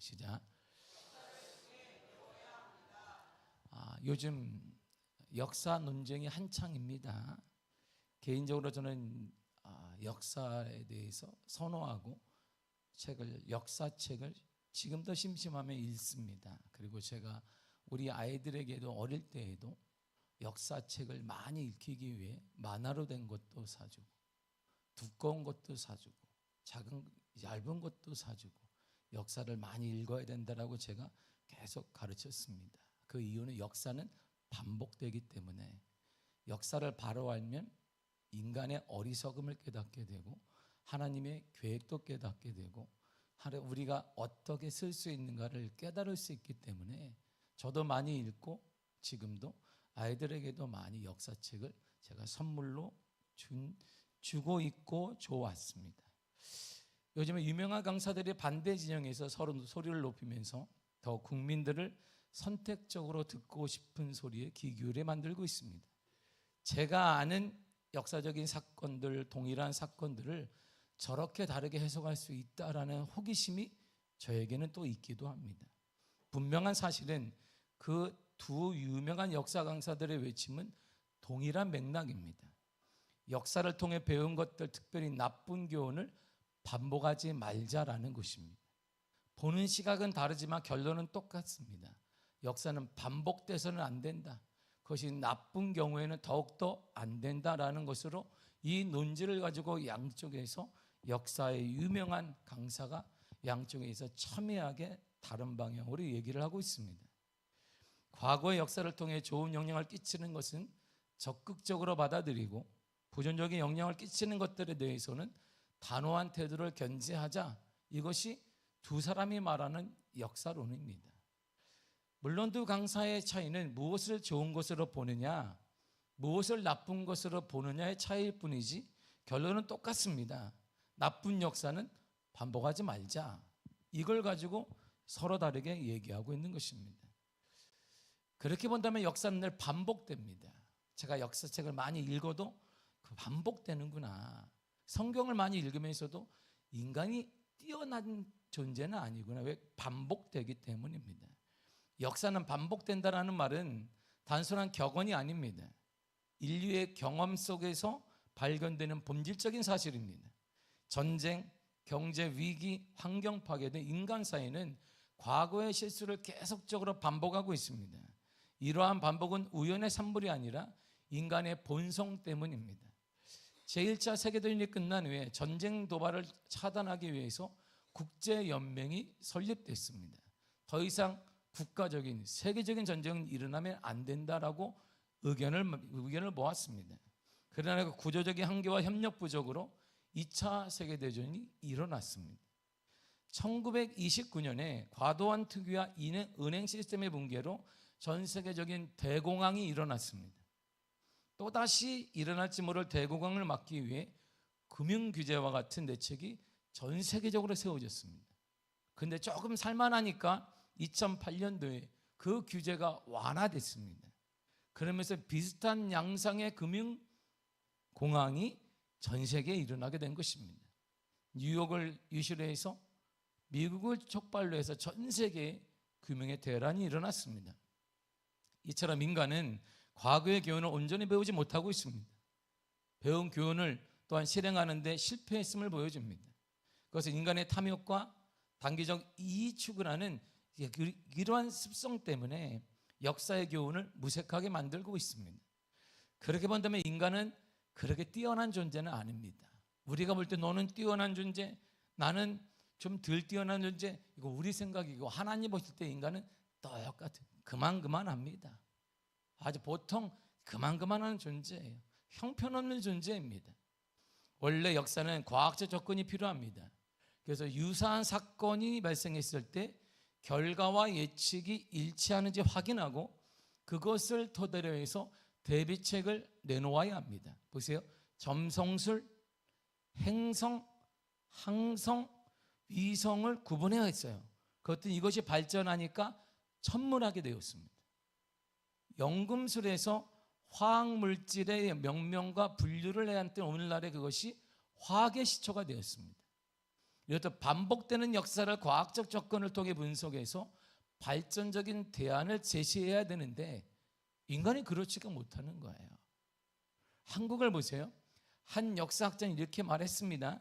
시작. 요즘 역사 논쟁이 한창입니다. 개인적으로 저는 역사에 대해서 선호하고 역사책을 지금도 심심하면 읽습니다. 그리고 제가 우리 아이들에게도 어릴 때에도 역사책을 많이 읽히기 위해 만화로 된 것도 사주고 두꺼운 것도 사주고 얇은 것도 사주고 역사를 많이 읽어야 된다라고 제가 계속 가르쳤습니다. 그 이유는 역사는 반복되기 때문에 역사를 바로 알면 인간의 어리석음을 깨닫게 되고 하나님의 계획도 깨닫게 되고 우리가 어떻게 쓸 수 있는가를 깨달을 수 있기 때문에 저도 많이 읽고 지금도 아이들에게도 많이 역사책을 제가 선물로 주고 있고 줘왔습니다. 요즘에 유명한 강사들이 반대 진영에서 서로 소리를 높이면서 더 국민들을 선택적으로 듣고 싶은 소리에 귀 기울여 만들고 있습니다. 제가 아는 역사적인 사건들, 동일한 사건들을 저렇게 다르게 해석할 수 있다라는 호기심이 저에게는 또 있기도 합니다. 분명한 사실은 그 두 유명한 역사 강사들의 외침은 동일한 맥락입니다. 역사를 통해 배운 것들, 특별히 나쁜 교훈을 반복하지 말자라는 것입니다. 보는 시각은 다르지만 결론은 똑같습니다. 역사는 반복돼서는 안 된다. 그것이 나쁜 경우에는 더욱더 안 된다라는 것으로 이 논지를 가지고 양쪽에서 역사의 유명한 강사가 양쪽에서 첨예하게 다른 방향으로 얘기를 하고 있습니다. 과거의 역사를 통해 좋은 영향을 끼치는 것은 적극적으로 받아들이고 부정적인 영향을 끼치는 것들에 대해서는 단호한 태도를 견지하자. 이것이 두 사람이 말하는 역사론입니다. 물론 두 강사의 차이는 무엇을 좋은 것으로 보느냐, 무엇을 나쁜 것으로 보느냐의 차이일 뿐이지 결론은 똑같습니다. 나쁜 역사는 반복하지 말자. 이걸 가지고 서로 다르게 얘기하고 있는 것입니다. 그렇게 본다면 역사는 늘 반복됩니다. 제가 역사책을 많이 읽어도 반복되는구나. 성경을 많이 읽으면서도 인간이 뛰어난 존재는 아니구나. 왜? 반복되기 때문입니다. 역사는 반복된다는 말은 단순한 격언이 아닙니다. 인류의 경험 속에서 발견되는 본질적인 사실입니다. 전쟁, 경제 위기, 환경 파괴 등 인간 사회는 과거의 실수를 계속적으로 반복하고 있습니다. 이러한 반복은 우연의 산물이 아니라 인간의 본성 때문입니다. 제1차 세계대전이 끝난 후에 전쟁 도발을 차단하기 위해서 국제연맹이 설립됐습니다. 더 이상 국가적인 세계적인 전쟁은 일어나면 안 된다라고 의견을 모았습니다. 그러나 그 구조적인 한계와 협력 부족으로 2차 세계대전이 일어났습니다. 1929년에 과도한 특유와 은행 시스템의 붕괴로 전 세계적인 대공황이 일어났습니다. 또다시 일어날지 모를 대공황을 막기 위해 금융규제와 같은 대책이 전 세계적으로 세워졌습니다. 그런데 조금 살만하니까 2008년도에 그 규제가 완화됐습니다. 그러면서 비슷한 양상의 금융공황이 전 세계에 일어나게 된 것입니다. 뉴욕을 유시로 해서 미국을 촉발로 해서 전 세계에 금융의 대란이 일어났습니다. 이처럼 인간은 과거의 교훈을 온전히 배우지 못하고 있습니다. 배운 교훈을 또한 실행하는 데 실패했음을 보여줍니다. 그것은 인간의 탐욕과 단기적 이익 추구라는 이러한 습성 때문에 역사의 교훈을 무색하게 만들고 있습니다. 그렇게 본다면 인간은 그렇게 뛰어난 존재는 아닙니다. 우리가 볼 때 너는 뛰어난 존재, 나는 좀 덜 뛰어난 존재, 이거 우리 생각이고 하나님 보실 때 인간은 똑같은 그만합니다. 아주 보통 그만하는 존재예요. 형편없는 존재입니다. 원래 역사는 과학적 접근이 필요합니다. 그래서 유사한 사건이 발생했을 때 결과와 예측이 일치하는지 확인하고 그것을 토대로 해서 대비책을 내놓아야 합니다. 보세요. 점성술, 행성, 항성, 위성을 구분해야 했어요. 그것도 이것이 발전하니까 천문학이 되었습니다. 연금술에서 화학물질의 명명과 분류를 해야 할 때 오늘날에 그것이 화학의 시초가 되었습니다. 이렇듯 반복되는 역사를 과학적 접근을 통해 분석해서 발전적인 대안을 제시해야 되는데 인간이 그렇지가 못하는 거예요. 한국을 보세요. 한 역사학자는 이렇게 말했습니다.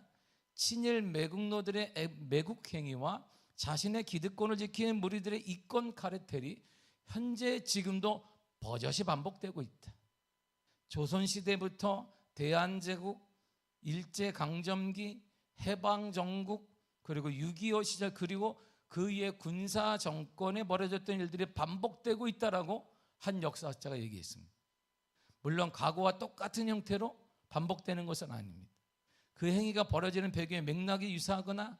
친일 매국노들의 매국 행위와 자신의 기득권을 지키는 무리들의 이권 카르텔이 현재 지금도 버젓이 반복되고 있다. 조선시대부터 대한제국, 일제강점기, 해방정국, 그리고 6.25 시절, 그리고 그 이후에 군사정권에 벌어졌던 일들이 반복되고 있다라고 한 역사학자가 얘기했습니다. 물론 과거와 똑같은 형태로 반복되는 것은 아닙니다. 그 행위가 벌어지는 배경의 맥락이 유사하거나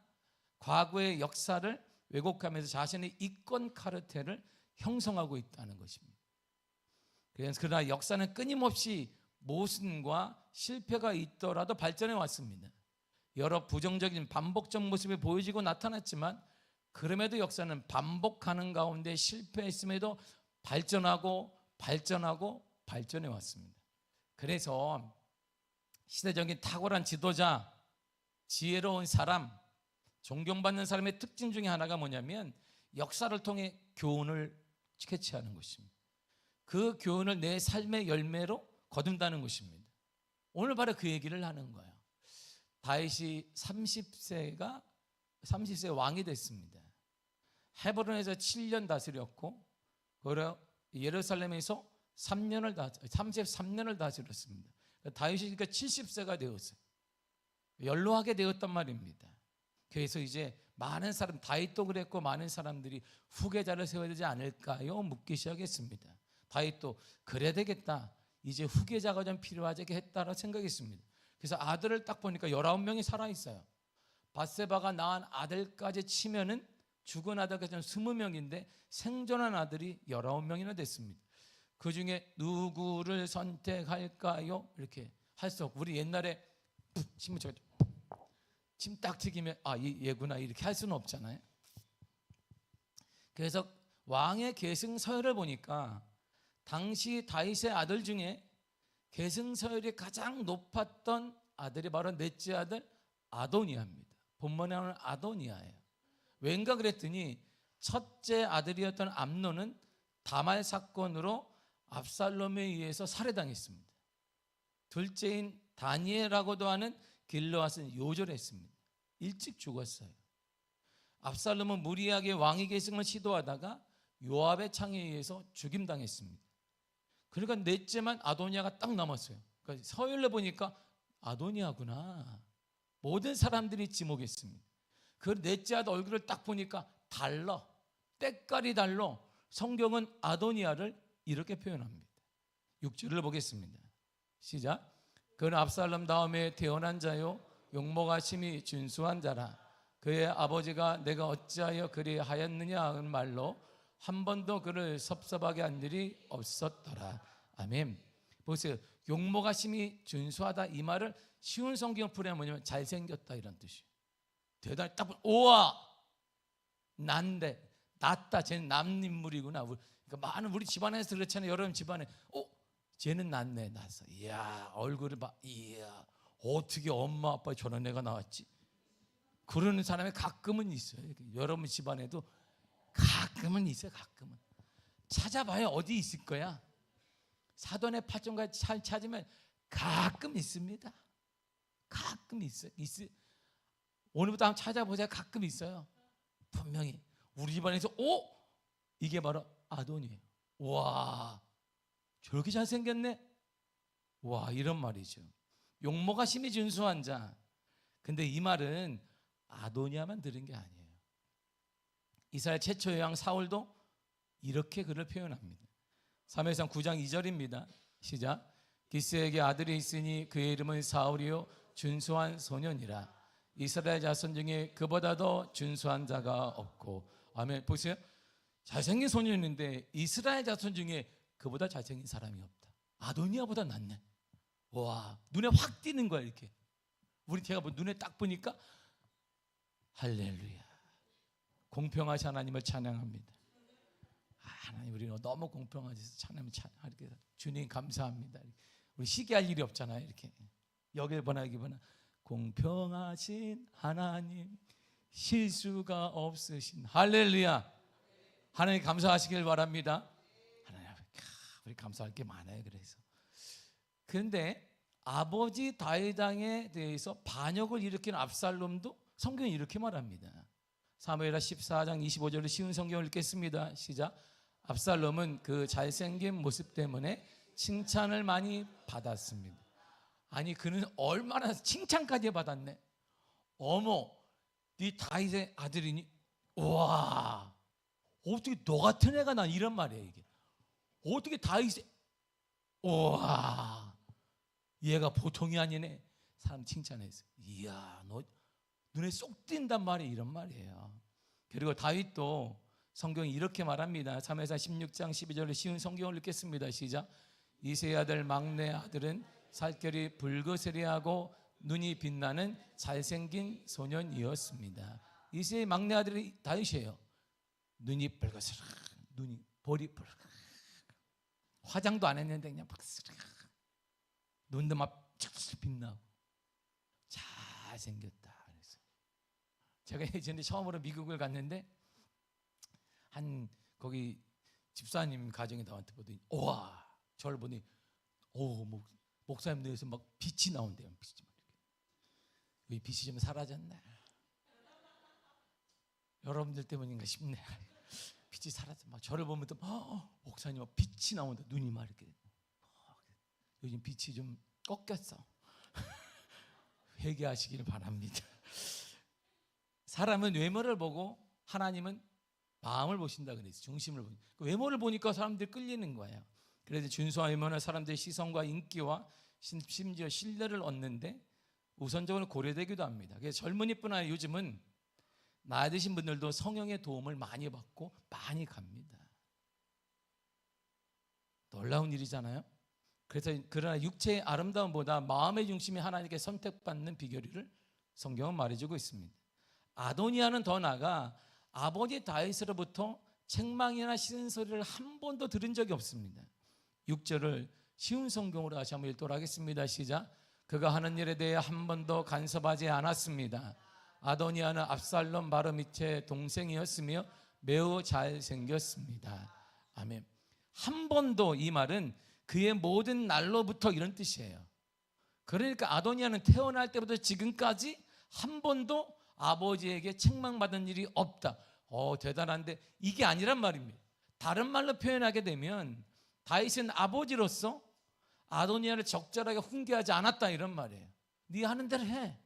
과거의 역사를 왜곡하면서 자신의 이권 카르텔을 형성하고 있다는 것입니다. 그러나 역사는 끊임없이 모순과 실패가 있더라도 발전해 왔습니다. 여러 부정적인 반복적 모습이 보여지고 나타났지만 그럼에도 역사는 반복하는 가운데 실패했음에도 발전하고 발전해 왔습니다. 그래서 시대적인 탁월한 지도자, 지혜로운 사람, 존경받는 사람의 특징 중에 하나가 뭐냐면 역사를 통해 교훈을 캐치하는 것입니다. 그 교훈을 내 삶의 열매로 거둔다는 것입니다. 오늘 바로 그 얘기를 하는 거예요. 다윗이 30세 왕이 됐습니다. 헤브론에서 7년 다스렸고 예루살렘에서 33년을 다스렸습니다. 다윗이 그러니까 70세가 되었어요. 연로하게 되었단 말입니다. 그래서 이제 많은 사람, 다윗도 그랬고 많은 사람들이 후계자를 세워야 되지 않을까요? 묻기 시작했습니다. 다윗도 그래야 되겠다, 이제 후계자가 좀 필요하게 했다라고 생각했습니다. 그래서 아들을 딱 보니까 19명이 살아있어요. 밧세바가 낳은 아들까지 치면은 죽은 아들까지 20명인데 생존한 아들이 19명이나 됐습니다. 그 중에 누구를 선택할까요? 이렇게 할 수 없고, 우리 옛날에 침 딱 튀기면 얘구나 이렇게 할 수는 없잖아요. 그래서 왕의 계승서열을 보니까 당시 다윗의 아들 중에 계승서열이 가장 높았던 아들이 바로 넷째 아들 아도니아입니다. 본문에 나오는 아도니아예요. 왠가 그랬더니 첫째 아들이었던 암논은 다말 사건으로 압살롬에 의해서 살해당했습니다. 둘째인 다니엘이라고도 하는 길르앗은 요절했습니다. 일찍 죽었어요. 압살롬은 무리하게 왕위 계승을 시도하다가 요압의 창에 의해서 죽임당했습니다. 그러니까 넷째만 아도니아가 딱 남았어요. 그러니까 서열로 보니까 아도니아구나, 모든 사람들이 지목했습니다. 그 넷째 아들 얼굴을 딱 보니까 달라, 때깔이 달라. 성경은 아도니아를 이렇게 표현합니다. 6절을 보겠습니다. 시작. 그는 압살롬 다음에 태어난 자요 용모가 심히 준수한 자라. 그의 아버지가 내가 어찌하여 그리 하였느냐 하는 말로 한 번도 그를 섭섭하게 한 일이 없었더라. 아멘. 보세요. 용모가 심히 준수하다, 이 말을 쉬운 성경 풀이하면 뭐냐면 잘생겼다 이런 뜻이에요. 대단히 딱 보면 우와, 난데 낫다, 쟤는 남 인물이구나. 그러니까 많은 우리 집안에서 그렇잖아요. 여러분 집안에 쟤는 낫네, 낫어. 이야, 얼굴을 봐. 이야, 어떻게 엄마 아빠 저런 애가 나왔지? 그러는 사람이 가끔은 있어요. 여러분 집안에도 가끔은 있어요. 가끔은 찾아봐야 어디 있을 거야. 사돈의 파종같이 잘 찾으면 가끔 있습니다. 가끔 있어요. 오늘부터 한번 찾아보세요. 가끔 있어요. 분명히 우리 집안에서 이게 바로 아도니에요. 와, 저렇게 잘생겼네. 와, 이런 말이죠. 용모가 심히 준수한 자. 근데 이 말은 아도니아만 들은 게 아니에요. 이스라엘 최초의 왕 사울도 이렇게 그를 표현합니다. 사무엘상 9장 2절입니다. 시작. 기스에게 아들이 있으니 그의 이름은 사울이요 준수한 소년이라. 이스라엘 자손 중에 그보다 더 준수한 자가 없고. 아멘. 보세요. 잘생긴 소년인데 이스라엘 자손 중에 그보다 잘생긴 사람이 없다. 아도니아보다 낫네. 와, 눈에 확 띄는 거야 이렇게. 제가 눈에 딱 보니까 할렐루야. 공평하신 하나님을 찬양합니다. 하나님, 우리 너무 공평하셔서 찬양합니다. 주님 감사합니다. 우리 시기할 일이 없잖아요. 이렇게 여길 보나 공평하신 하나님 실수가 없으신 할렐루야. 하나님 감사하시길 바랍니다. 하나님, 우리 감사할 게 많아요. 그런데 아버지 다윗 왕에 대해서 반역을 일으킨 압살롬도 성경이 이렇게 말합니다. 사무엘하 14장 25절의 쉬운 성경을 읽겠습니다. 시작. 압살롬은 그 잘생긴 모습 때문에 칭찬을 많이 받았습니다. 아니, 그는 얼마나 칭찬까지 받았네. 어머, 네 다윗의 아들이니? 와, 어떻게 너 같은 애가 난 이런 말이에요. 이게 어떻게 다윗의, 와, 얘가 보통이 아니네. 사람 칭찬했어요. 이야, 너 눈에 쏙 띈단 말이 이런 말이에요. 그리고 다윗도 성경이 이렇게 말합니다. 사무엘하 16장 12절에 쉬운 성경을 읽겠습니다. 시작. 이새의 아들 막내 아들은 살결이 붉으스레하고 눈이 빛나는 잘생긴 소년이었습니다. 이새의 막내 아들이 다윗이에요. 눈이 붉으스레, 눈이 볼이 붉, 화장도 안 했는데 그냥 붉으스레, 눈도 막 빛나고 잘생겼다. 그래서 제가 예전에 처음으로 미국을 갔는데 거기 집사님 가정에 나한테 보더니, 와, 저를 보니, 목사님 뇌에서 막 빛이 나온대요. 이 빛이 좀 사라졌네. 여러분들 때문인가 싶네. 빛이 사라져. 막 저를 보면 또 목사님 막 빛이 나온다. 눈이 막 이렇게. 요즘 빛이 좀 꺾였어. 회개하시길 바랍니다. 사람은 외모를 보고 하나님은 마음을 보신다 그랬어요. 중심을 보니. 외모를 보니까 사람들이 끌리는 거예요. 그래서 준수한 외모는 사람들의 시선과 인기와 심지어 신뢰를 얻는데 우선적으로 고려되기도 합니다. 그래서 젊은이뿐 아니라 요즘은 나이 드신 분들도 성령의 도움을 많이 받고 많이 갑니다. 놀라운 일이잖아요. 그래서 그러나 육체의 아름다움보다 마음의 중심이 하나님께 선택받는 비결을 성경은 말해주고 있습니다. 아도니아는 더 나아가 아버지 다윗으로부터 책망이나 싫은 소리를 한 번도 들은 적이 없습니다. 6절을 쉬운 성경으로 다시 한번 읽도록 하겠습니다. 시작. 그가 하는 일에 대해 한 번도 간섭하지 않았습니다. 아도니아는 압살롬 바로 밑에 동생이었으며 매우 잘생겼습니다. 아멘. 한 번도, 이 말은 그의 모든 날로부터 이런 뜻이에요. 그러니까 아도니아는 태어날 때부터 지금까지 한 번도 아버지에게 책망받은 일이 없다. 대단한데 이게 아니란 말입니다. 다른 말로 표현하게 되면 다윗은 아버지로서 아도니아를 적절하게 훈계하지 않았다 이런 말이에요. 네 하는 대로 해.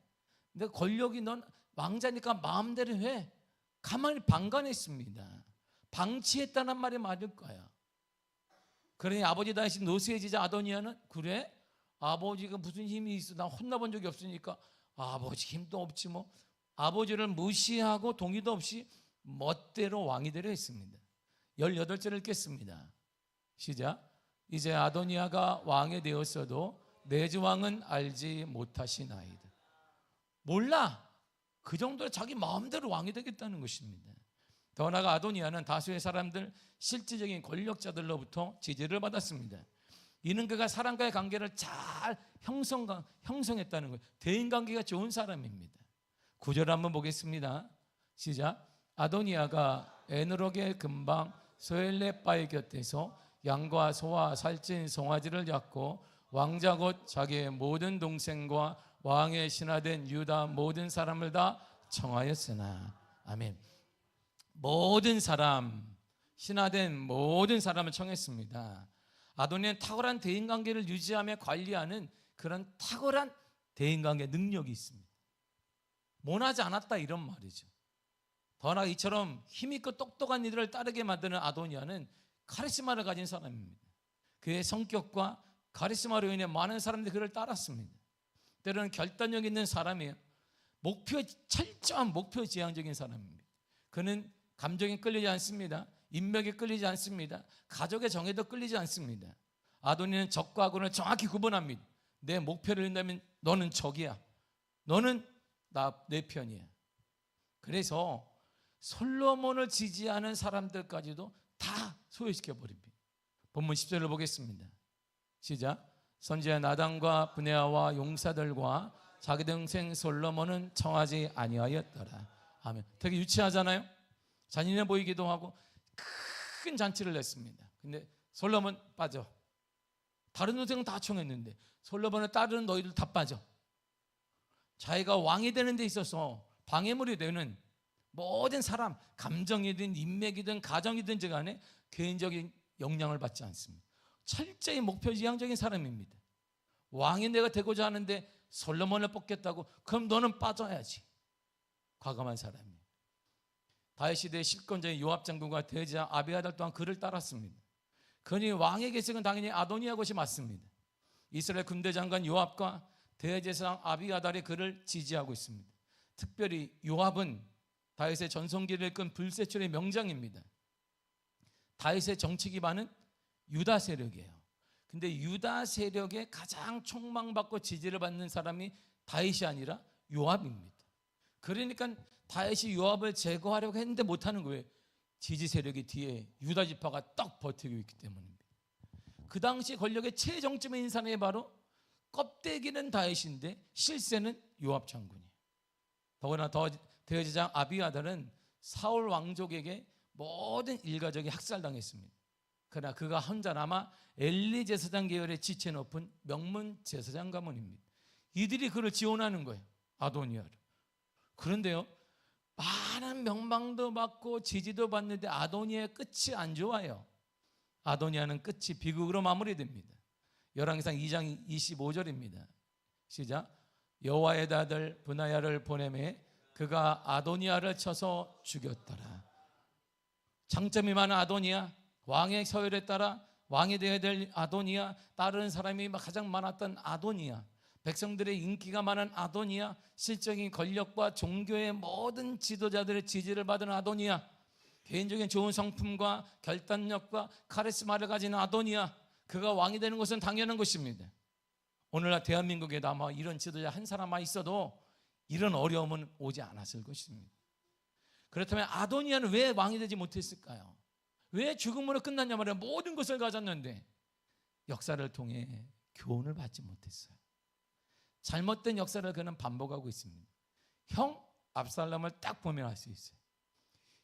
내 권력이 넌 왕자니까 마음대로 해. 가만히 방관했습니다. 방치했다는 말이 맞을 거야. 그러니 아버지 다윗이 노쇠해지자 아도니아는, 그래? 아버지가 무슨 힘이 있어? 나 혼나본 적이 없으니까 아버지 힘도 없지 뭐. 아버지를 무시하고 동의도 없이 멋대로 왕이 되려 했습니다. 18절을 읽겠습니다. 시작. 이제 아도니아가 왕이 되었어도 내 주왕은 알지 못하시나이다. 몰라. 그 정도로 자기 마음대로 왕이 되겠다는 것입니다. 더 나아가 아도니아는 다수의 사람들, 실질적인 권력자들로부터 지지를 받았습니다. 이는 그가 사람과의 관계를 잘 형성했다는 거예요. 대인관계가 좋은 사람입니다. 9절 한번 보겠습니다. 시작. 아도니아가 에누록의 근방 소엘레바의 곁에서 양과 소와 살찐 송아지를 잡고 왕자 곧 자기의 모든 동생과 왕의 신하된 유다 모든 사람을 다 청하였으나. 아멘. 모든 사람, 신하된 모든 사람을 청했습니다. 아도니아는 탁월한 대인관계를 유지하며 관리하는 그런 탁월한 대인관계 능력이 있습니다. 모나지 않았다 이런 말이죠. 더 나아가 이처럼 힘있고 똑똑한 이들을 따르게 만드는 아도니아는 카리스마를 가진 사람입니다. 그의 성격과 카리스마로 인해 많은 사람들이 그를 따랐습니다. 때로는 결단력 있는 사람이에요. 철저한 목표 지향적인 사람입니다. 그는 감정에 끌리지 않습니다. 인맥에 끌리지 않습니다. 가족의 정에도 끌리지 않습니다. 아도니아는 적과 악을 정확히 구분합니다. 내 목표를 이룬다면 너는 적이야. 너는 내 편이야. 그래서 솔로몬을 지지하는 사람들까지도 다 소외시켜버립니다. 본문 10절을 보겠습니다. 시작. 선지자 나단과 브네아와 용사들과 자기 동생 솔로몬은 청하지 아니하였더라. 아멘. 되게 유치하잖아요. 잔인해 보이기도 하고 큰 잔치를 냈습니다. 근데 솔로몬 빠져. 다른 동생은 다 청했는데 솔로몬을 따르는 너희들 다 빠져. 자기가 왕이 되는 데 있어서 방해물이 되는 모든 사람, 감정이든 인맥이든 가정이든지 간에 개인적인 영향을 받지 않습니다. 철저히 목표지향적인 사람입니다. 왕이 내가 되고자 하는데 솔로몬을 뽑겠다고? 그럼 너는 빠져야지. 과감한 사람이에요. 다윗 시대의 실권자인 요압 장군과 대제장 아비아달 또한 그를 따랐습니다. 그러니 왕의 계승은 당연히 아도니아 것이 맞습니다. 이스라엘 군대 장관 요압과 대제사장 아비아달이 그를 지지하고 있습니다. 특별히 요압은 다윗의 전성기를 이끈 불세출의 명장입니다. 다윗의 정치 기반은 유다 세력이에요. 근데 유다 세력에 가장 촉망받고 지지를 받는 사람이 다윗이 아니라 요압입니다. 그러니까 다윗이 요압을 제거하려고 했는데 못하는 거예요. 지지 세력이 뒤에 유다 지파가 딱 버티고 있기 때문입니다. 그 당시 권력의 최정점에 있는 사람이 바로 껍데기는 다윗인데 실세는 요압 장군이에요. 더구나 대제사장 아비아달은 사울 왕족에게 모든 일가족이 학살당했습니다. 그러나 그가 혼자 남아 엘리 제사장 계열의 지체 높은 명문 제사장 가문입니다. 이들이 그를 지원하는 거예요. 아도니아를. 그런데요, 많은 명망도 받고 지지도 받는데 아도니아의 끝이 안 좋아요. 아도니아는 끝이 비극으로 마무리됩니다. 열왕기상 2장 25절입니다. 시작. 여호와의 아들 브나야를 보내매 그가 아도니아를 쳐서 죽였더라. 장점이 많은 아도니아, 왕의 서열에 따라 왕이 되어야 될 아도니아, 따르는 사람이 가장 많았던 아도니아, 백성들의 인기가 많은 아도니아, 실적인 권력과 종교의 모든 지도자들의 지지를 받은 아도니아, 개인적인 좋은 성품과 결단력과 카리스마를 가진 아도니아, 그가 왕이 되는 것은 당연한 것입니다. 오늘날 대한민국에도 아마 이런 지도자 한 사람만 있어도 이런 어려움은 오지 않았을 것입니다. 그렇다면 아도니아는 왜 왕이 되지 못했을까요? 왜 죽음으로 끝났냐 말이에요. 모든 것을 가졌는데 역사를 통해 교훈을 받지 못했어요. 잘못된 역사를 그는 반복하고 있습니다. 형 압살롬을 딱 보면 알 수 있어요.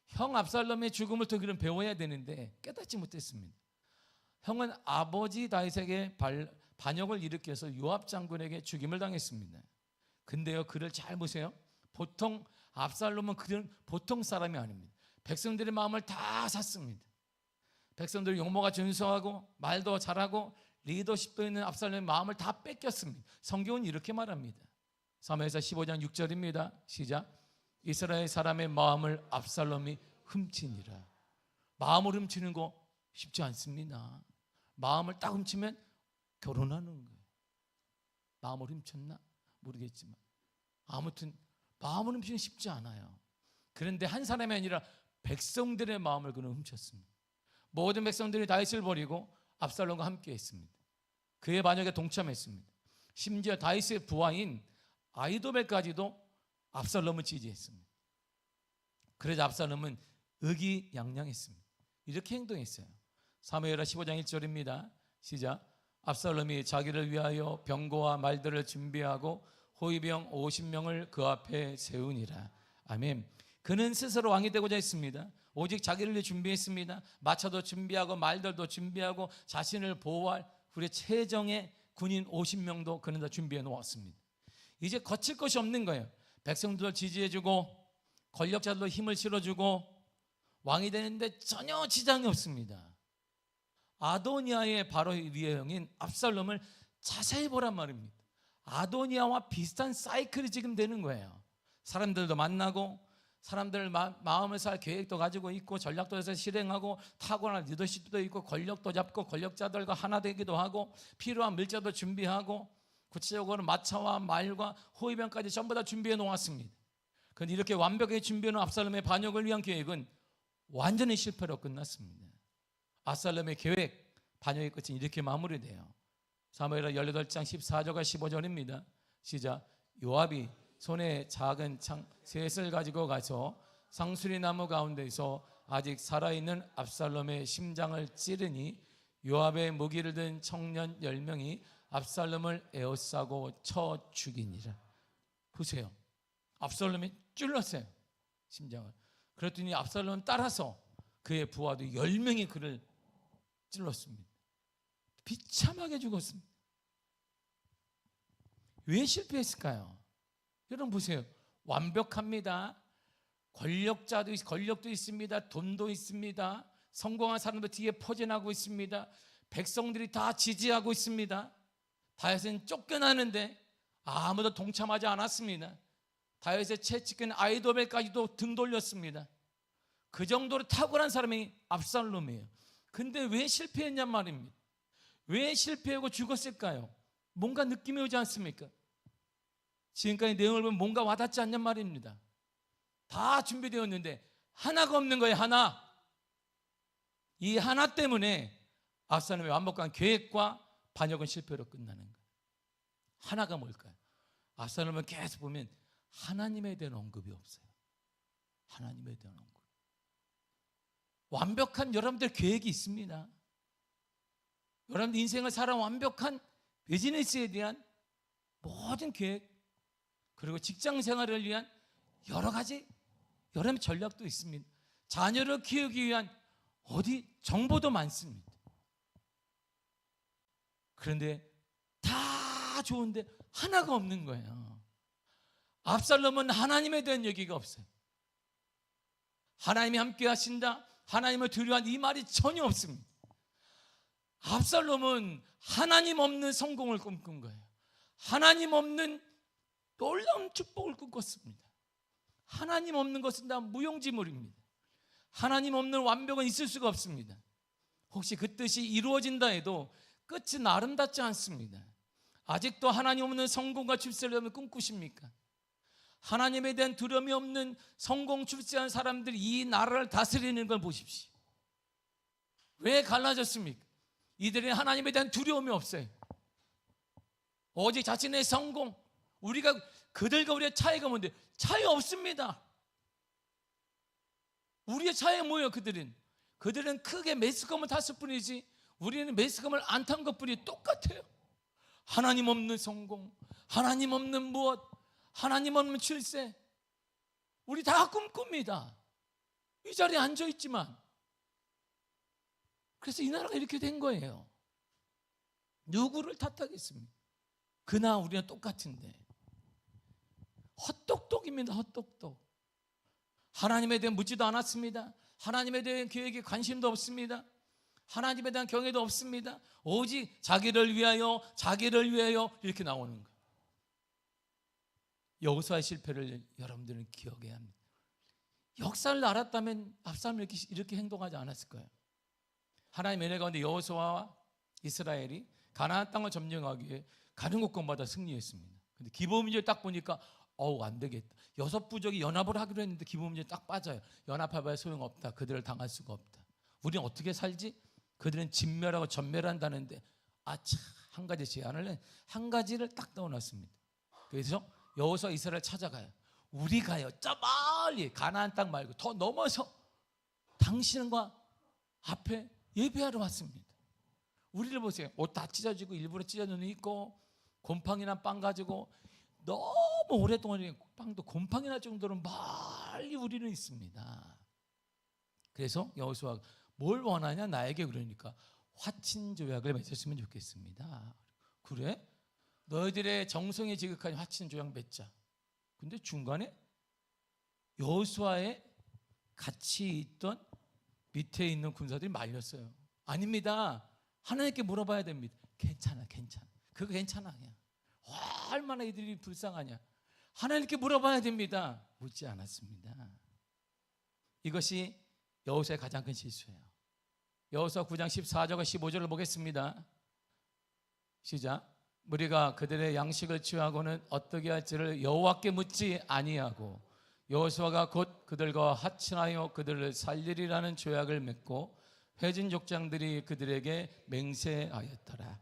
형 압살롬의 죽음을 통해 그는 배워야 되는데 깨닫지 못했습니다. 형은 아버지 다윗에게 반역을 일으켜서 요압 장군에게 죽임을 당했습니다. 근데요, 그를 잘 보세요. 보통 압살롬은 그는 보통 사람이 아닙니다. 백성들의 마음을 다 샀습니다. 백성들이 용모가 준수하고 말도 잘하고 리더십도 있는 압살롬의 마음을 다 뺏겼습니다. 성경은 이렇게 말합니다. 사무엘상 15장 6절입니다. 시작. 이스라엘 사람의 마음을 압살롬이 훔치니라. 마음을 훔치는 거 쉽지 않습니다. 마음을 딱 훔치면 결혼하는 거예요. 마음을 훔쳤나? 모르겠지만 아무튼 마음을 훔치는 쉽지 않아요. 그런데 한 사람이 아니라 백성들의 마음을 그는 훔쳤습니다. 모든 백성들이 다윗을 버리고 압살롬과 함께 했습니다. 그의 반역에 동참했습니다. 심지어 다윗의 부하인 아히도벨까지도 압살롬을 지지했습니다. 그래서 압살롬은 의기양양했습니다. 이렇게 행동했어요. 사무엘하 15장 1절입니다. 시작. 압살롬이 자기를 위하여 병거와 말들을 준비하고 호위병 50명을 그 앞에 세우니라. 아멘. 그는 스스로 왕이 되고자 했습니다. 오직 자기를 위해 준비했습니다. 마차도 준비하고 말들도 준비하고 자신을 보호할 우리 최정의 군인 50명도 그는 다 준비해 놓았습니다. 이제 거칠 것이 없는 거예요. 백성들을 지지해주고 권력자들도 힘을 실어주고 왕이 되는데 전혀 지장이 없습니다. 아도니아의 바로 위의 형인 압살롬을 자세히 보란 말입니다. 아도니아와 비슷한 사이클이 지금 되는 거예요. 사람들도 만나고 사람들 마음을 살 계획도 가지고 있고 전략도 해서 실행하고 타고난 리더십도 있고 권력도 잡고 권력자들과 하나 되기도 하고 필요한 물자도 준비하고 구체적으로 마차와 말과 호위병까지 전부 다 준비해 놓았습니다. 그런데 이렇게 완벽하게 준비해 놓은 압살롬의 반역을 위한 계획은 완전히 실패로 끝났습니다. 압살롬의 계획, 반역의 끝은 이렇게 마무리돼요. 사무엘하 18장 14절과 15절입니다. 시작. 요압이 손에 작은 창 셋을 가지고 가서 상수리 나무 가운데서 아직 살아있는 압살롬의 심장을 찌르니 요압의 무기를 든 청년 10명이 압살롬을 에워싸고 쳐 죽이니라. 보세요. 압살롬이 찔렀어요. 심장을. 그랬더니 압살롬 따라서 그의 부하도 10명이 그를 찔렀습니다. 비참하게 죽었습니다. 왜 실패했을까요? 여러분 보세요. 완벽합니다. 권력도 있습니다. 돈도 있습니다. 성공한 사람도 뒤에 퍼져나고 있습니다. 백성들이 다 지지하고 있습니다. 다윗은 쫓겨나는데 아무도 동참하지 않았습니다. 다윗의 채찍은 아이도벨까지도 등 돌렸습니다. 그 정도로 탁월한 사람이 압살롬이에요. 근데 왜 실패했냔 말입니다. 왜 실패하고 죽었을까요? 뭔가 느낌이 오지 않습니까? 지금까지 내용을 보면 뭔가 와닿지 않냔 말입니다. 다 준비되었는데 하나가 없는 거예요. 하나. 이 하나 때문에 압살롬의 완벽한 계획과 반역은 실패로 끝나는 거예요. 하나가 뭘까요? 압살롬은 계속 보면 하나님에 대한 언급이 없어요. 하나님에 대한 언급. 완벽한 여러분들 계획이 있습니다. 여러분들 인생을 살아 완벽한 비즈니스에 대한 모든 계획, 그리고 직장 생활을 위한 여러 가지 여러 전략도 있습니다. 자녀를 키우기 위한 정보도 많습니다. 그런데 다 좋은데 하나가 없는 거예요. 압살롬은 하나님에 대한 얘기가 없어요. 하나님이 함께 하신다, 하나님을 두려워한 이 말이 전혀 없습니다. 압살롬은 하나님 없는 성공을 꿈꾼 거예요. 하나님 없는 놀라운 축복을 꿈꿨습니다. 하나님 없는 것은 다 무용지물입니다. 하나님 없는 완벽은 있을 수가 없습니다. 혹시 그 뜻이 이루어진다 해도 끝은 아름답지 않습니다. 아직도 하나님 없는 성공과 출세를 꿈꾸십니까? 하나님에 대한 두려움이 없는 성공 출세한 사람들이 이 나라를 다스리는 걸 보십시오. 왜 갈라졌습니까? 이들은 하나님에 대한 두려움이 없어요. 오직 자신의 성공, 그들과 우리의 차이가 뭔데? 차이 없습니다. 우리의 차이가 뭐예요? 그들은 크게 매스컴을 탔을 뿐이지 우리는 매스컴을 안 탄 것뿐이 똑같아요. 하나님 없는 성공, 하나님 없는 무엇, 하나님 없는 출세, 우리 다 꿈꿉니다. 이 자리에 앉아있지만. 그래서 이 나라가 이렇게 된 거예요. 누구를 탓하겠습니까? 그나 우리는 똑같은데. 헛똑똑입니다. 헛똑똑. 하나님에 대해 묻지도 않았습니다. 하나님에 대한 계획에 관심도 없습니다. 하나님에 대한 경외도 없습니다. 오직 자기를 위하여 이렇게 나오는 거예요. 여호수아의 실패를 여러분들은 기억해야 합니다. 역사를 알았다면 압살롬이 이렇게 행동하지 않았을 거예요. 하나님의 은혜 가운데 여호수아와 이스라엘이 가나안 땅을 점령하기 위해 가는 곳곳마다 승리했습니다. 근데 기본 문제를 딱 보니까 안 되겠다. 6부족이 연합을 하기로 했는데 기본 문제 딱 빠져요. 연합해봐야 소용없다. 그들을 당할 수가 없다. 우리는 어떻게 살지? 그들은 진멸하고 전멸한다는데 한 가지 제안을 해. 한 가지를 딱 넣어놨습니다. 그래서 여호수아 이스라엘 찾아가요. 우리가요 저 멀리 가나안 땅 말고 더 넘어서 당신과 앞에 예배하러 왔습니다. 우리를 보세요. 옷 다 찢어지고 일부러 찢어져 있고 곰팡이나 빵 가지고 너무 오랫동안 빵도 곰팡이 날 정도로 멀리 우리는 있습니다. 그래서 여호수아가 뭘 원하냐? 나에게 그러니까 화친 조약을 맺었으면 좋겠습니다. 그래? 너희들의 정성에 지극한 화친 조약 맺자. 근데 중간에 여호수아의 같이 있던 밑에 있는 군사들이 말렸어요. 아닙니다. 하나님께 물어봐야 됩니다. 괜찮아. 그거 괜찮아. 얼마나 이들이 불쌍하냐. 하나님께 물어봐야 됩니다. 묻지 않았습니다. 이것이 여호수아의 가장 큰 실수예요. 여호수아 9장 14절과 15절을 보겠습니다. 시작. 무리가 그들의 양식을 취하고는 어떻게 할지를 여호와께 묻지 아니하고 여호수아가 곧 그들과 합친하여 그들을 살리리라는 조약을 맺고 회진 족장들이 그들에게 맹세하였더라.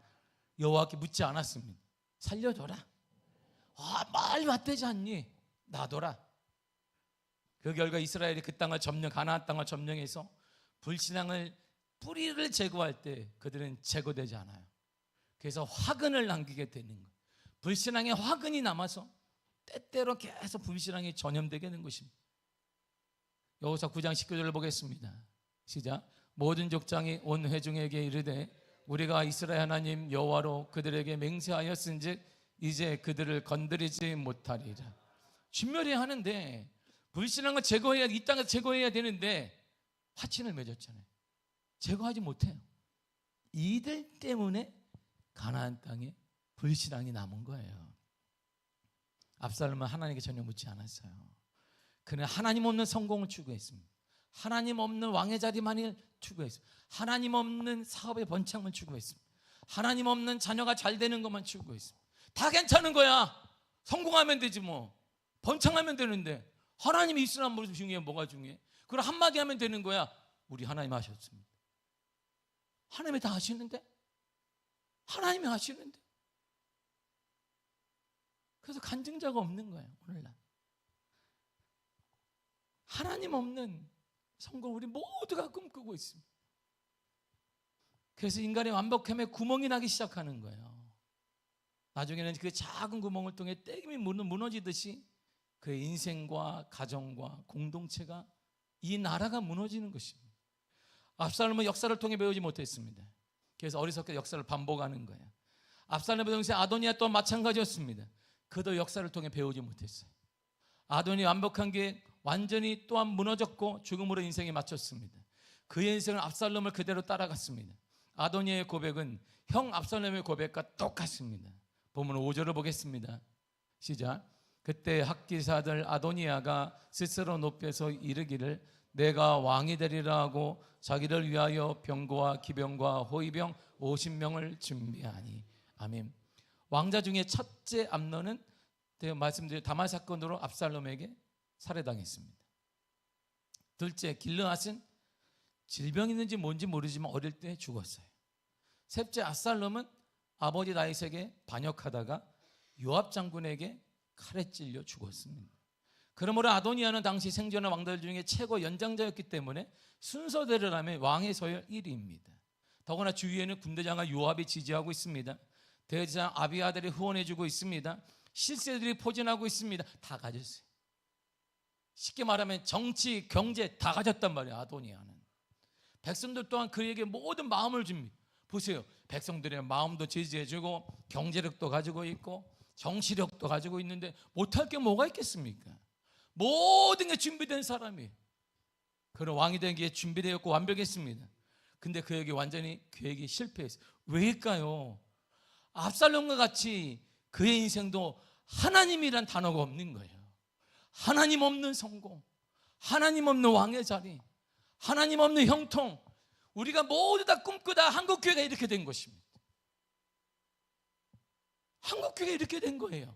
여호와께 묻지 않았습니다. 살려줘라. 빨리 왔대지 않니? 놔둬라. 그 결과 이스라엘이 그 땅을 가나안 땅을 점령해서 불신앙을 뿌리를 제거할 때 그들은 제거되지 않아요. 그래서 화근을 남기게 되는 거예요. 불신앙의 화근이 남아서 때때로 계속 불신앙이 전염되게 되는 것입니다. 여호수아 9장 19절을 보겠습니다. 시작. 모든 족장이 온 회중에게 이르되 우리가 이스라엘 하나님 여호와로 그들에게 맹세하였은즉 이제 그들을 건드리지 못하리라. 진멸이 하는데 불신앙을 제거해야, 이 땅에서 제거해야 되는데 화친을 맺었잖아요. 제거하지 못해요. 이들 때문에 가나안 땅에 불신앙이 남은 거예요. 압살롬은 하나님께 전혀 묻지 않았어요. 그는 하나님 없는 성공을 추구했습니다. 하나님 없는 왕의 자리만을 추구했습니다. 하나님 없는 사업의 번창을 추구했습니다. 하나님 없는 자녀가 잘 되는 것만 추구했습니다. 다 괜찮은 거야. 성공하면 되지 뭐. 번창하면 되는데 하나님이 있으나 뭐 중요해? 뭐가 중요해? 그럼 한마디 하면 되는 거야. 우리 하나님 하셨습니다. 하나님이 다 하시는데? 하나님이 하시는데? 그래서 간증자가 없는 거예요. 오늘날 하나님 없는 성공 우리 모두가 꿈꾸고 있습니다. 그래서 인간의 완벽함에 구멍이 나기 시작하는 거예요. 나중에는 그 작은 구멍을 통해 떼김이 무너지듯이 그의 인생과 가정과 공동체가, 이 나라가 무너지는 것입니다. 압살롬은 역사를 통해 배우지 못했습니다. 그래서 어리석게 역사를 반복하는 거예요. 압살롬의 동생 아도니아 또한 마찬가지였습니다. 그도 역사를 통해 배우지 못했어요. 아도니아 완벽한 게 완전히 또한 무너졌고 죽음으로 인생이 마쳤습니다. 그의 인생은 압살롬을 그대로 따라갔습니다. 아도니아의 고백은 형 압살롬의 고백과 똑같습니다. 본문 5절을 보겠습니다. 시작. 그때 학기사 아들 아도니아가 스스로 높여서 이르기를 내가 왕이 되리라 하고 자기를 위하여 병거와 기병과 호위병 50명을 준비하니. 아멘. 왕자 중에 첫째 암논은 말씀드린 다말 사건으로 압살롬에게 살해당했습니다. 둘째 길르앗은 질병이 있는지 뭔지 모르지만 어릴 때 죽었어요. 셋째 압살롬은 아버지 다윗에게 반역하다가 요압 장군에게 칼에 찔려 죽었습니다. 그러므로 아도니아는 당시 생존한 왕들 중에 최고 연장자였기 때문에 순서대로 하면 왕의 서열 1위입니다. 더구나 주위에는 군대장과 요압이 지지하고 있습니다. 대제사장 아비아들이 후원해주고 있습니다. 실세들이 포진하고 있습니다. 다 가졌어요. 쉽게 말하면 정치, 경제 다 가졌단 말이에요. 아도니아는. 백성들 또한 그에게 모든 마음을 줍니다. 보세요. 백성들의 마음도 지지해주고 경제력도 가지고 있고 정치력도 가지고 있는데 못할 게 뭐가 있겠습니까? 모든 게 준비된 사람이에요. 그런 왕이 되기에 준비되었고 완벽했습니다. 근데 그에게 완전히 계획이 실패했어요. 왜일까요? 압살롬과 같이 그의 인생도 하나님이란 단어가 없는 거예요. 하나님 없는 성공, 하나님 없는 왕의 자리, 하나님 없는 형통, 우리가 모두 다 꿈꾸다 한국교회가 이렇게 된 것입니다. 한국교회가 이렇게 된 거예요.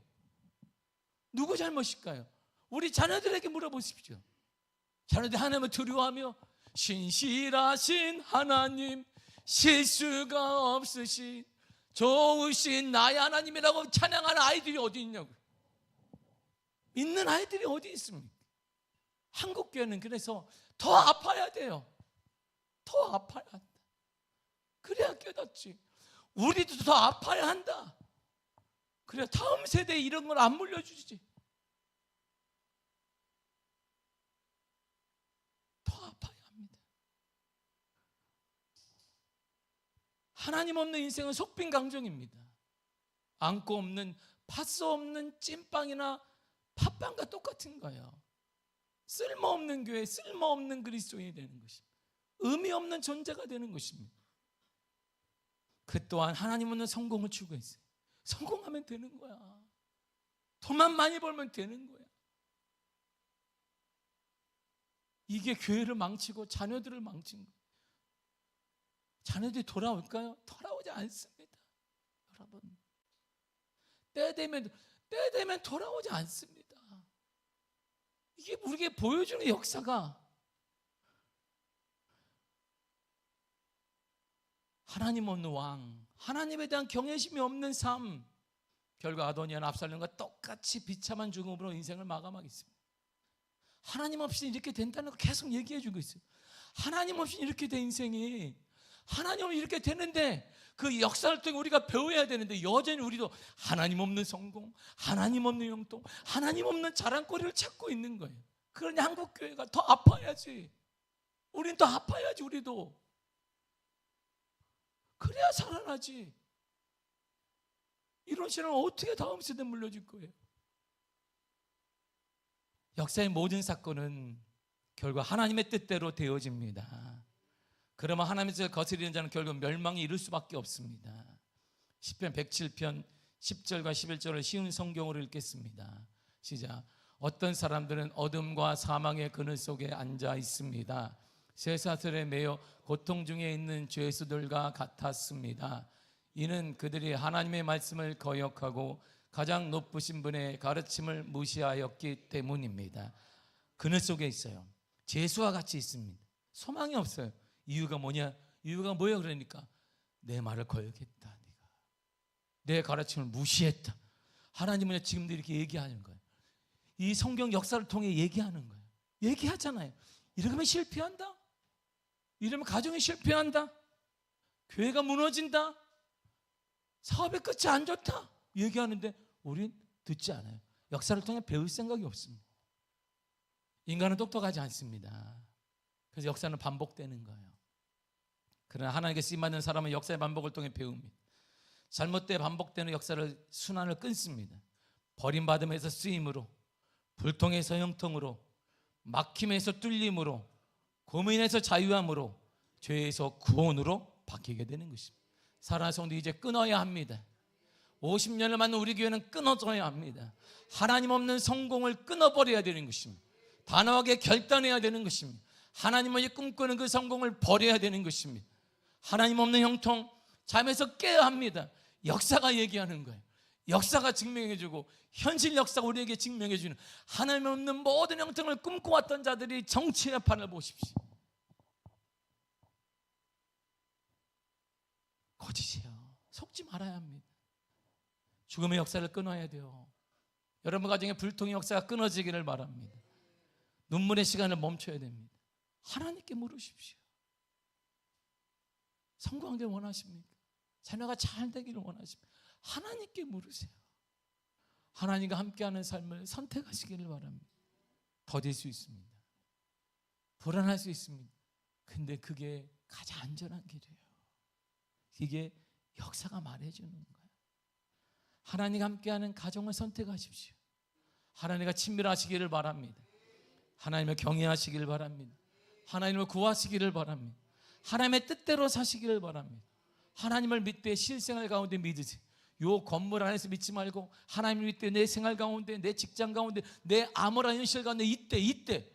누구 잘못일까요? 우리 자녀들에게 물어보십시오. 자녀들 하나님을 두려워하며 신실하신 하나님, 실수가 없으신 좋으신 나의 하나님이라고 찬양하는 아이들이 어디 있냐고요. 있는 아이들이 어디 있습니까? 한국교회는 그래서 더 아파야 돼요. 더 아파야 한다. 그래야 깨닫지. 우리도 더 아파야 한다. 그래야 다음 세대에 이런 걸 안 물려주지. 더 아파야 합니다. 하나님 없는 인생은 속빈강정입니다. 안고 없는, 파스 없는 찐빵이나 팥빵과 똑같은 거예요. 쓸모없는 교회, 쓸모없는 그리스도인이 되는 것입니다. 의미 없는 존재가 되는 것입니다. 그 또한 하나님 없는 성공을 추구했어요. 성공하면 되는 거야. 돈만 많이 벌면 되는 거야. 이게 교회를 망치고 자녀들을 망친 거예요. 자녀들이 돌아올까요? 돌아오지 않습니다. 여러분, 때 되면 돌아오지 않습니다. 이게 우리에게 보여주는 역사가 하나님 없는 왕, 하나님에 대한 경외심이 없는 삶, 결국 아도니아는 압살롬과 똑같이 비참한 죽음으로 인생을 마감하겠습니다. 하나님 없이 이렇게 된다는 걸 계속 얘기해 주고 있어요. 하나님 없이 이렇게 된 인생이, 하나님 없이 이렇게 되는데 그 역사를 통해 우리가 배워야 되는데 여전히 우리도 하나님 없는 성공, 하나님 없는 영통, 하나님 없는 자랑거리를 찾고 있는 거예요. 그러니 한국 교회가 더 아파야지. 우린 더 아파야지. 우리도 그래야 살아나지. 이런 신앙을 어떻게 다음 세대에 물려줄 거예요? 역사의 모든 사건은 결국 하나님의 뜻대로 되어집니다. 그러면 하나님께서 거스리는 자는 결국 멸망에 이를 수밖에 없습니다. 시편 107편 10절과 11절을 쉬운 성경으로 읽겠습니다. 시작. 어떤 사람들은 어둠과 사망의 그늘 속에 앉아 있습니다. 쇠사슬에 매여 고통 중에 있는 죄수들과 같았습니다. 이는 그들이 하나님의 말씀을 거역하고 가장 높으신 분의 가르침을 무시하였기 때문입니다. 그늘 속에 있어요. 죄수와 같이 있습니다. 소망이 없어요. 이유가 뭐냐? 이유가 뭐야? 그러니까 내 말을 거역했다. 네가 내 가르침을 무시했다. 하나님은 지금도 이렇게 얘기하는 거예요. 이 성경 역사를 통해 얘기하는 거예요. 얘기하잖아요. 이러면 실패한다. 이러면 가정이 실패한다. 교회가 무너진다. 사업의 끝이 안 좋다. 얘기하는데 우린 듣지 않아요. 역사를 통해 배울 생각이 없습니다. 인간은 똑똑하지 않습니다. 그래서 역사는 반복되는 거예요. 그러나 하나님께 쓰임받는 사람은 역사의 반복을 통해 배웁니다. 잘못돼 반복되는 역사를 순환을 끊습니다. 버림받음에서 쓰임으로, 불통에서 형통으로, 막힘에서 뚫림으로, 고민에서 자유함으로, 죄에서 구원으로 바뀌게 되는 것입니다. 사랑하는 성도, 이제 끊어야 합니다. 50년을 맞는 우리 교회는 끊어져야 합니다. 하나님 없는 성공을 끊어버려야 되는 것입니다. 단호하게 결단해야 되는 것입니다. 하나님을 꿈꾸는 그 성공을 버려야 되는 것입니다. 하나님 없는 형통, 잠에서 깨야 합니다. 역사가 얘기하는 거예요. 역사가 증명해주고 현실 역사가 우리에게 증명해주는, 하나님 없는 모든 형통을 꿈꿔왔던 자들이 정치의 판을 보십시오. 거짓이에요. 속지 말아야 합니다. 죽음의 역사를 끊어야 돼요. 여러분 가정의 불통의 역사가 끊어지기를 바랍니다. 눈물의 시간을 멈춰야 됩니다. 하나님께 물으십시오. 성공하길 원하십니까? 자녀가 잘 되기를 원하십니까? 하나님께 물으세요. 하나님과 함께하는 삶을 선택하시기를 바랍니다. 더딜 수 있습니다. 불안할 수 있습니다. 근데 그게 가장 안전한 길이에요. 이게 역사가 말해주는 거예요. 하나님과 함께하는 가정을 선택하십시오. 하나님과 친밀하시기를 바랍니다. 하나님을 경외하시기를 바랍니다. 하나님을 구하시기를 바랍니다. 하나님의 뜻대로 사시기를 바랍니다. 하나님을 믿되 실생활 가운데 믿으세요. 요 건물 안에서 믿지 말고 하나님을 믿되 내 생활 가운데, 내 직장 가운데, 내 암울한 현실 가운데 이때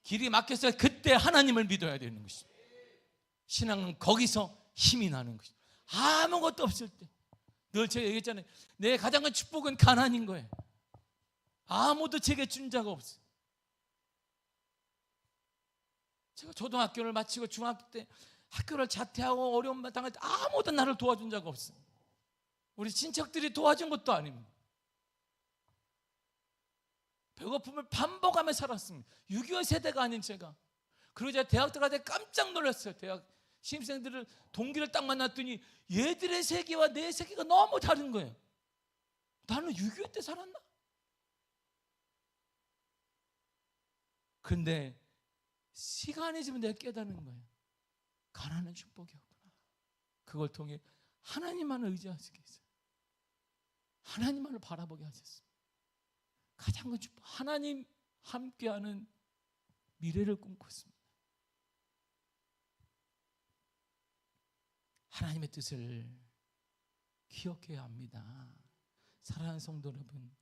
길이 막혔어요. 그때 하나님을 믿어야 되는 것입니다. 신앙은 거기서 힘이 나는 것입니다. 아무것도 없을 때. 늘 제가 얘기했잖아요. 내 가장 큰 축복은 가난인 거예요. 아무도 제게 준 자가 없어요. 제가 초등학교를 마치고 중학교 때 학교를 자퇴하고 어려움을 당할 때 아무도 나를 도와준 자가 없어요. 우리 친척들이 도와준 것도 아닙니다. 배고픔을 반복하며 살았습니다. 6.25 세대가 아닌 제가. 그리고 제가 대학 들어갈 때 깜짝 놀랐어요. 대학 신입생들을, 동기를 딱 만났더니 얘들의 세계와 내 세계가 너무 다른 거예요. 나는 6.25 때 살았나? 그런데 시간이 지면 내가 깨닫는 거예요. 가난은 축복이었구나. 그걸 통해 하나님만을 의지하시게 했어요. 하나님만을 바라보게 하셨습니다. 가장 큰 축복, 하나님 함께하는 미래를 꿈꿨습니다. 하나님의 뜻을 기억해야 합니다. 사랑하는 성도 여러분,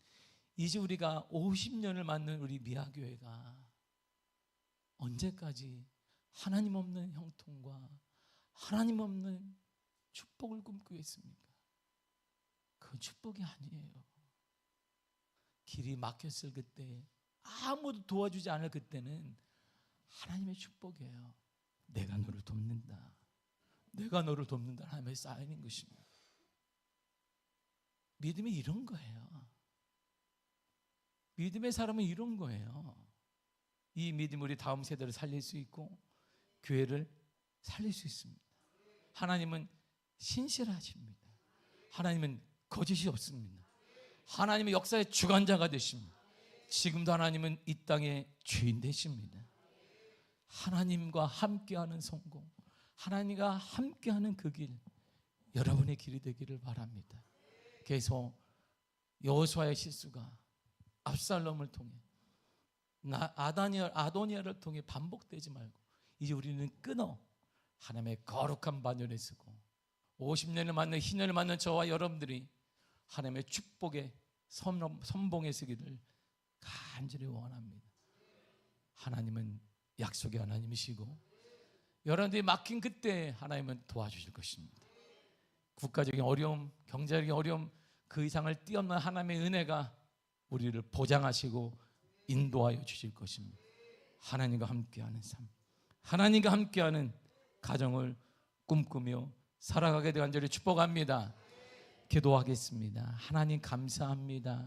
이제 우리가 50년을 맞는 우리 미아교회가 언제까지 하나님 없는 형통과 하나님 없는 축복을 꿈꾸겠습니까? 그건 축복이 아니에요. 길이 막혔을 그때, 아무도 도와주지 않을 그때는 하나님의 축복이에요. 내가 너를 돕는다. 내가 너를 돕는다. 하나님의 사인인 것입니다. 믿음이 이런 거예요. 믿음의 사람은 이런 거예요. 이 믿음 우리 다음 세대를 살릴 수 있고 교회를 살릴 수 있습니다. 하나님은 신실하십니다. 하나님은 거짓이 없습니다. 하나님의 역사의 주관자가 되십니다. 지금도 하나님은 이 땅의 주인 되십니다. 하나님과 함께하는 성공, 하나님과 함께하는 그 길, 여러분의 길이 되기를 바랍니다. 그래서 여호수아의 실수가 압살롬을 통해 아도니아를 통해 반복되지 말고 이제 우리는 끊어 하나님의 거룩한 반열에 서고 50년을 맞는 희년을 맞는 저와 여러분들이 하나님의 축복의 선봉에 서기를 간절히 원합니다. 하나님은 약속의 하나님이시고 여러분들이 막힌 그때 하나님은 도와주실 것입니다. 국가적인 어려움, 경제적인 어려움, 그 이상을 뛰어넘는 하나님의 은혜가 우리를 보장하시고 인도하여 주실 것입니다. 하나님과 함께하는 삶, 하나님과 함께하는 가정을 꿈꾸며 살아가게 되어 간절히 축복합니다. 기도하겠습니다. 하나님 감사합니다.